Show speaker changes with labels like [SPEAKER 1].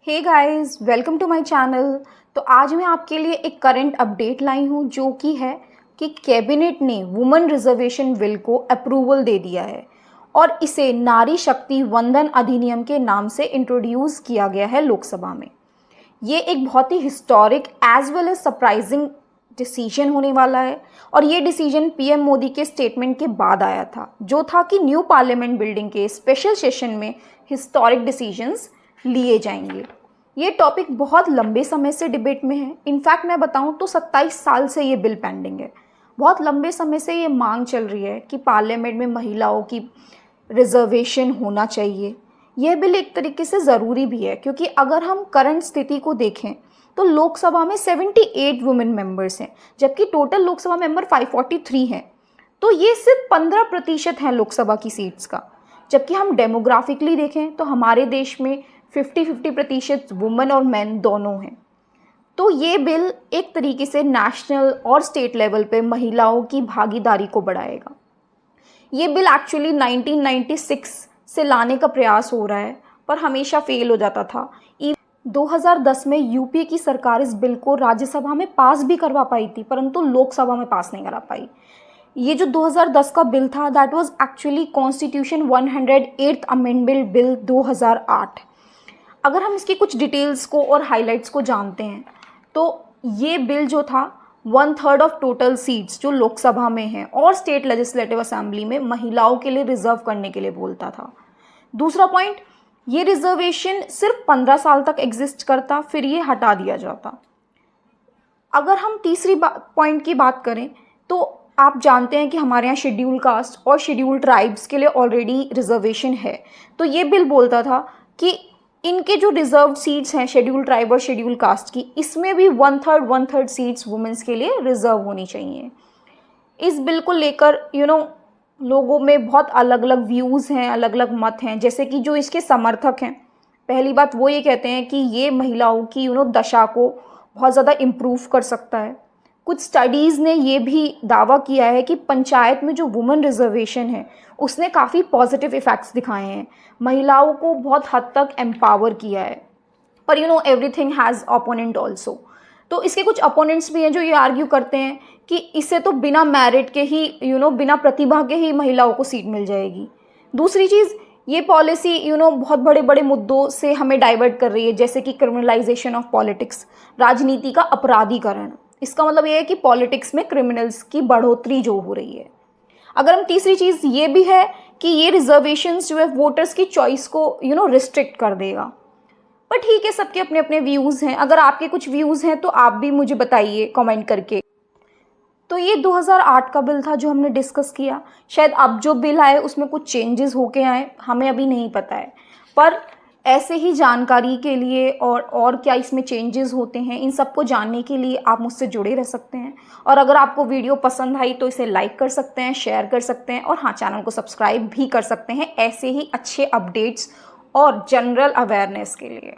[SPEAKER 1] Hey guys, welcome to my channel. तो आज मैं आपके लिए एक करंट अपडेट लाई हूँ जो कि है कि कैबिनेट ने वुमेन रिजर्वेशन बिल को अप्रूवल दे दिया है और इसे नारी शक्ति वंदन अधिनियम के नाम से इंट्रोड्यूस किया गया है लोकसभा में। ये एक बहुत ही historic as well as surprising decision होने वाला है और ये डिसीजन पीएम मोदी के स्टेटमेंट के बाद आया था, जो था कि न्यू पार्लियामेंट बिल्डिंग के स्पेशल सेशन में हिस्टोरिक डिसीजंस लिए जाएंगे। ये टॉपिक बहुत लंबे समय से डिबेट में है। इनफैक्ट मैं बताऊं तो 27 साल से ये बिल पेंडिंग है। बहुत लंबे समय से ये मांग चल रही है कि पार्लियामेंट में महिलाओं की रिजर्वेशन होना चाहिए। यह बिल एक तरीके से ज़रूरी भी है क्योंकि अगर हम करंट स्थिति को देखें तो लोकसभा में 78 वुमेन मेंबर्स हैं, जबकि टोटल लोकसभा मेंबर 543 हैं। तो ये सिर्फ 15% है लोकसभा की सीट्स का। जबकि हम डेमोग्राफिकली देखें तो हमारे देश में 50-50% वुमेन और मेन दोनों हैं। तो ये बिल एक तरीके से नेशनल और स्टेट लेवल पे महिलाओं की भागीदारी को बढ़ाएगा। ये बिल एक्चुअली 1996 से लाने का प्रयास हो रहा है पर हमेशा फेल हो जाता था। 2010 में यूपीए की सरकार इस बिल को राज्यसभा में पास भी करवा पाई थी, परंतु लोकसभा में पास नहीं करा पाई। ये जो 2010 का बिल था that was actually constitution 108th amendment bill 2008। अगर हम इसकी कुछ डिटेल्स को और हाइलाइट्स को जानते हैं तो ये बिल जो था 1/3 ऑफ टोटल सीट्स जो लोकसभा में हैं और स्टेट लेजिस्लेटिव असेंबली में महिलाओं के लिए रिजर्व करने के लिए बोलता था। दूसरा पॉइंट, ये रिजर्वेशन सिर्फ 15 साल तक एग्जिस्ट करता, फिर ये हटा दिया जाता। अगर हम तीसरी पॉइंट की बात करें तो आप जानते हैं कि हमारे यहाँ शेड्यूल कास्ट और शेड्यूल ट्राइब्स के लिए ऑलरेडी रिजर्वेशन है। तो ये बिल बोलता था कि इनके जो रिजर्व सीट्स हैं शेड्यूल ट्राइब और शेड्यूल कास्ट की, इसमें भी 1/3 सीट्स वुमेन्स के लिए रिजर्व होनी चाहिए। इस बिल को लेकर लोगों में बहुत अलग अलग व्यूज़ हैं, अलग अलग मत हैं। जैसे कि जो इसके समर्थक हैं, पहली बात वो ये कहते हैं कि ये महिलाओं की दशा को बहुत ज़्यादा इम्प्रूव कर सकता है। कुछ स्टडीज़ ने ये भी दावा किया है कि पंचायत में जो वुमेन रिजर्वेशन है उसने काफ़ी पॉजिटिव इफ़ेक्ट्स दिखाए हैं, महिलाओं को बहुत हद तक एम्पावर किया है। पर एवरीथिंग हैज़ अपोनेंट ऑल्सो। तो इसके कुछ अपोनेंट्स भी हैं जो ये आर्ग्यू करते हैं कि इससे तो बिना मेरिट के ही बिना प्रतिभा के ही महिलाओं को सीट मिल जाएगी। दूसरी चीज़, ये पॉलिसी बहुत बड़े बड़े मुद्दों से हमें डाइवर्ट कर रही है, जैसे कि क्रिमिनलाइजेशन ऑफ पॉलिटिक्स, राजनीति का अपराधीकरण। इसका मतलब ये है कि पॉलिटिक्स में क्रिमिनल्स की बढ़ोतरी जो हो रही है। अगर हम तीसरी चीज़ ये भी है कि ये रिजर्वेशंस जो है वोटर्स की चॉइस को रिस्ट्रिक्ट कर देगा। पर ठीक है, सबके अपने अपने व्यूज़ हैं। अगर आपके कुछ व्यूज़ हैं तो आप भी मुझे बताइए कमेंट करके। तो ये 2008 का बिल था जो हमने डिस्कस किया। शायद अब जो बिल आए उसमें कुछ चेंजेस होके आए, हमें अभी नहीं पता है। पर ऐसे ही जानकारी के लिए और क्या इसमें चेंजेस होते हैं, इन सबको जानने के लिए आप मुझसे जुड़े रह सकते हैं। और अगर आपको वीडियो पसंद आई तो इसे लाइक कर सकते हैं, शेयर कर सकते हैं और हाँ, चैनल को सब्सक्राइब भी कर सकते हैं ऐसे ही अच्छे अपडेट्स और जनरल अवेयरनेस के लिए।